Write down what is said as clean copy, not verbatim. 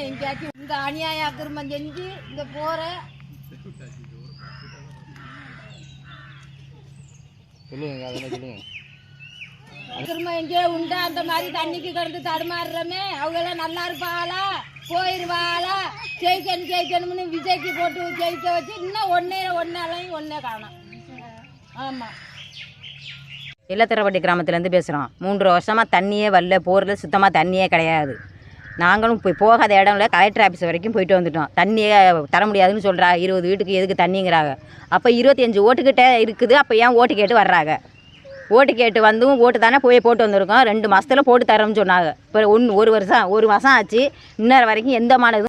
எங்கேயாச்சும் இந்த அநியாய அக்கிரமம் செஞ்சு இந்த போற அக்கிரமம் எங்கேயோ உண்டா அந்த மாதிரி தண்ணிக்கு கிடந்து தடுமாறுறமே அவங்க எல்லாம் நல்லா இருப்பாளா போயிருவாளா ஜெயிக்கணும்னு விஜய்க்கு போட்டு ஜெயிக்க வச்சு இன்னும் ஒன்னே காணும். ஆமாம், இல்லத்தரப்பட்டி கிராமத்துலேருந்து பேசுகிறோம். 3 வருஷமாக தண்ணியே வரல, போரில் சுத்தமாக தண்ணியே கிடையாது. நாங்களும் போகாத இடம் இல்லை, கலெக்டர் ஆஃபீஸ் வரைக்கும் போயிட்டு வந்துட்டோம். தண்ணியே தர முடியாதுன்னு சொல்கிறா. 20 வீட்டுக்கு எதுக்கு தண்ணிங்கிறாங்க. அப்போ 25 ஓட்டுக்கிட்டே இருக்குது. அப்போ ஏன் ஓட்டு கேட்டு வர்றாங்க? ஓட்டு கேட்டு வந்தும் ஓட்டு தானே போட்டு வந்திருக்கோம். 2 மாதத்தில் போட்டு தரோம்னு சொன்னாங்க. இப்போ 1 வருஷம் ஆச்சு, இன்னொரு வரைக்கும் எந்த மானதும்